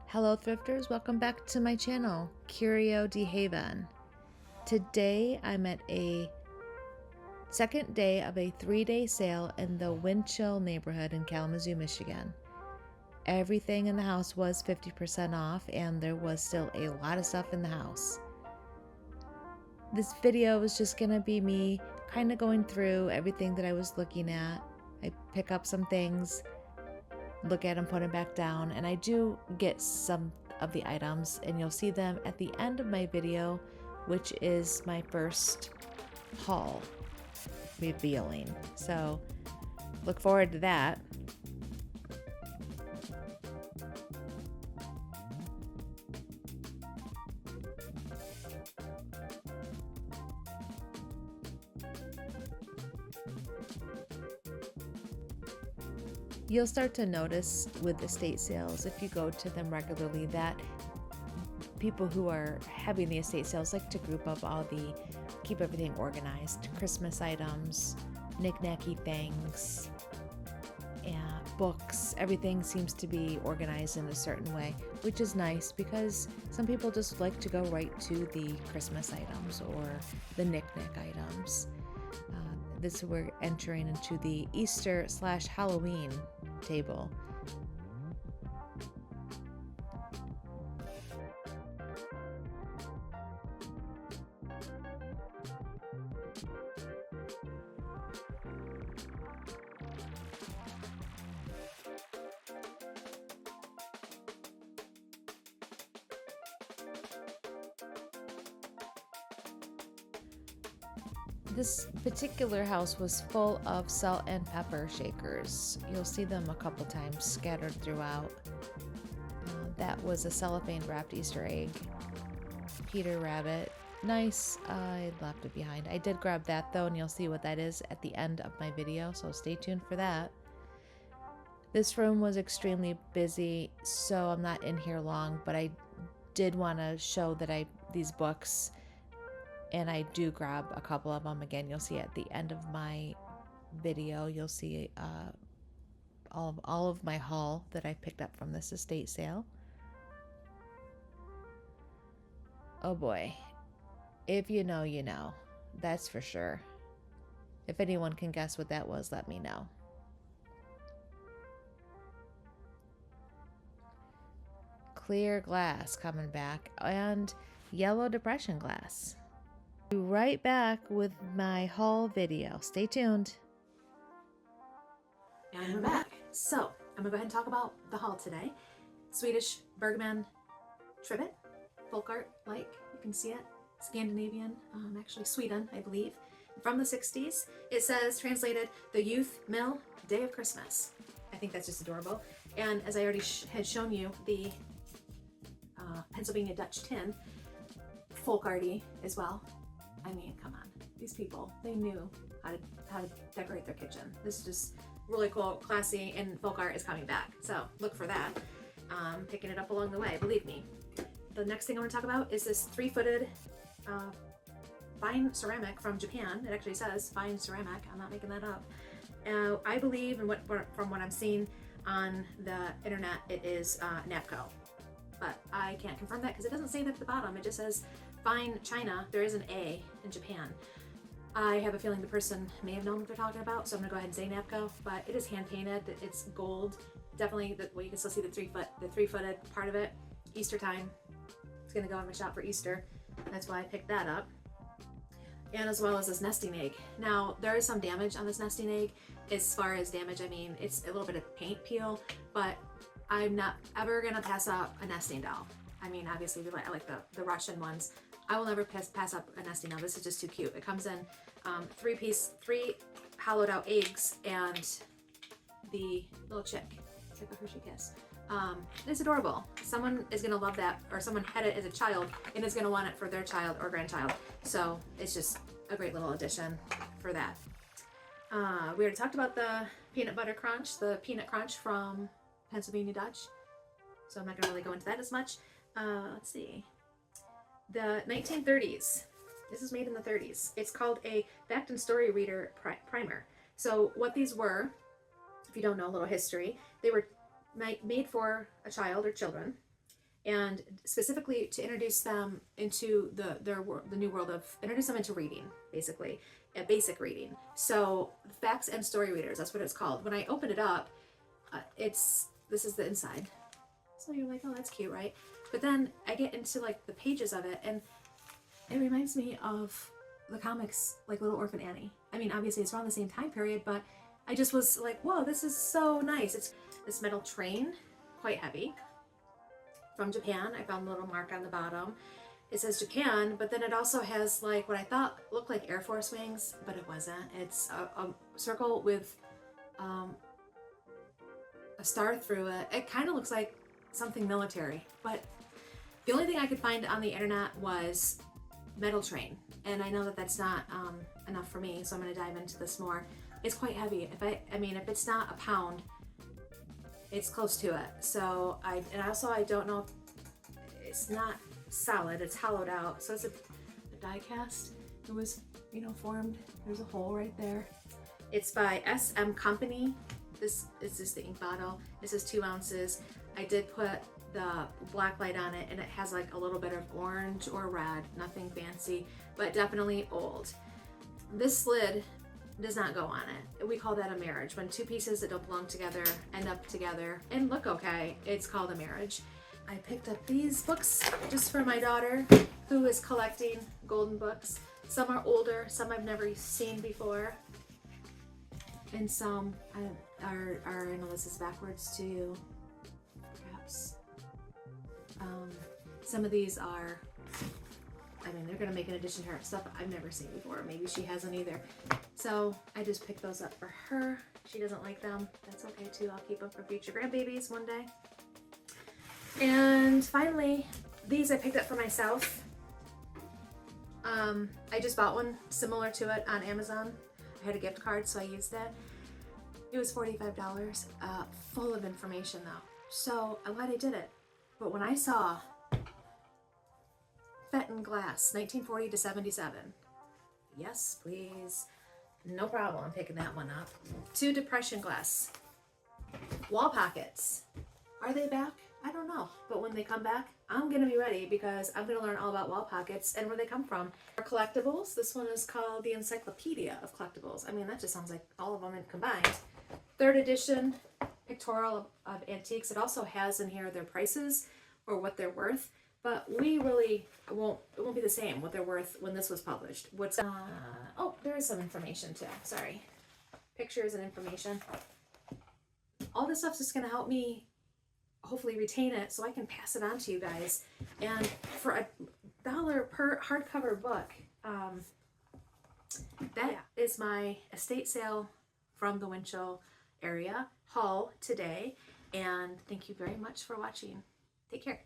Hello thrifters, welcome back to my channel, Curio de Haven. Today I'm at a second day of a 3-day sale in the Winchell neighborhood in Kalamazoo, Michigan. Everything in the house was 50% off and there was still a lot of stuff in the house. This video is just going to be me kind of going through everything that I was looking at. I pick up some things, look at them, put them back down, and I do get some of the items and you'll see them at the end of my video, which is my first haul revealing. So look forward to that. You'll start to notice with estate sales, if you go to them regularly, that people who are having the estate sales like to group up keep everything organized. Christmas items, knick-knacky things, and books. Everything seems to be organized in a certain way, which is nice because some people just like to go right to the Christmas items or the knick-knack items. We're entering into the Easter/Halloween table. This particular house was full of salt and pepper shakers. You'll see them a couple times scattered throughout. That was a cellophane wrapped Easter egg. Peter Rabbit. Nice. I left it behind. I did grab that though, and you'll see what that is at the end of my video, so stay tuned for that. This room was extremely busy, so I'm not in here long, but I did want to show that these books, and I do grab a couple of them. Again, you'll see at the end of my video, you'll see all of my haul that I picked up from this estate sale. Oh boy, if you know, you know. That's for sure. If anyone can guess what that was, let me know. Clear glass coming back, and yellow depression glass. Be right back with my haul video. Stay tuned. And we're back. So I'm gonna go ahead and talk about the haul today. Swedish Bergman trivet, folk art, like you can see it, Scandinavian, actually Sweden, I believe, from the 60s. It says, translated, "The Youth Mill, Day of Christmas." I think that's just adorable. And as I already had shown you, the Pennsylvania Dutch tin, folk arty as well. I mean, come on, these people, they knew how to decorate their kitchen. This is just really cool, classy, and folk art is coming back. So look for that. Picking it up along the way, believe me. The next thing I want to talk about is this 3-footed fine ceramic from Japan. It actually says fine ceramic. I'm not making that up. I believe, and from what I'm seeing on the internet, it is Napco. But I can't confirm that because it doesn't say that at the bottom. It just says fine China. There is an A in Japan. I have a feeling the person may have known what they're talking about, so I'm gonna go ahead and say Napco. But it is hand painted. It's gold. Definitely, well, you can still see the 3-footed part of it. Easter time. It's gonna go in my shop for Easter. That's why I picked that up. And as well as this nesting egg. Now there is some damage on this nesting egg. As far as damage, I mean, it's a little bit of paint peel, but I'm not ever gonna pass up a nesting doll. I mean, obviously I like the Russian ones. I will never pass up a nesting doll. This is just too cute. It comes in 3 hollowed out eggs and the little chick. It's like a Hershey Kiss. It's adorable. Someone is gonna love that, or someone had it as a child and is gonna want it for their child or grandchild. So it's just a great little addition for that. We already talked about the peanut butter crunch, the peanut crunch from Pennsylvania Dutch. So I'm not gonna really go into that as much. Let's see. The 1930s. This is made in the 30s. It's called a Fact and Story Reader Primer. So what these were, if you don't know a little history, they were made for a child or children, and specifically to introduce them into the new world of, introduce them into reading, basically, a basic reading. So facts and story readers, that's what it's called. When I open it up, this is the inside. So you're like, oh, that's cute, right? But then I get into like the pages of it, and it reminds me of the comics, like Little Orphan Annie. I mean, obviously it's around the same time period, but I just was like, whoa, this is so nice. It's this metal train, quite heavy, from Japan. I found a little mark on the bottom. It says Japan, but then it also has like what I thought looked like Air Force wings, but it wasn't. It's a circle with a star through it. It kind of looks like something military, but the only thing I could find on the internet was metal train, and I know that that's not enough for me, so I'm going to dive into this more. It's quite heavy. If it's not a pound, it's close to it. So I don't know if it's not solid, it's hollowed out, so it's a die cast. It was formed. There's a hole right there. It's by SM Company. This is just the ink bottle. This is 2 ounces. I did put the black light on it, and it has like a little bit of orange or red, nothing fancy, but definitely old. This lid does not go on it. We call that a marriage. When 2 pieces that don't belong together end up together and look okay, it's called a marriage. I picked up these books just for my daughter, who is collecting golden books. Some are older, some I've never seen before, and some are I know this is backwards to you, perhaps. Some of these are, they're gonna make an addition to her stuff I've never seen before. Maybe she hasn't either. So I just picked those up for her. She doesn't like them. That's okay too. I'll keep them for future grandbabies one day. And finally, these I picked up for myself. I just bought one similar to it on Amazon. I had a gift card, so I used it. It was $45, full of information though. So I'm glad I did it. But when I saw Fenton glass, 1940 to 77. Yes, please. No problem. I'm picking that one up. 2 depression glass. Wall pockets. Are they back? I don't know. But when they come back, I'm going to be ready, because I'm going to learn all about wall pockets and where they come from. Our collectibles. This one is called the Encyclopedia of Collectibles. That just sounds like all of them combined. 3rd edition pictorial of antiques. It also has in here their prices or what they're worth. But it won't be the same what they're worth when this was published. Oh, there is some information too. Sorry. Pictures and information. All this stuff's just going to help me hopefully retain it so I can pass it on to you guys. And for $1 per hardcover book, that is my estate sale from the Winchell area haul today. And thank you very much for watching. Take care.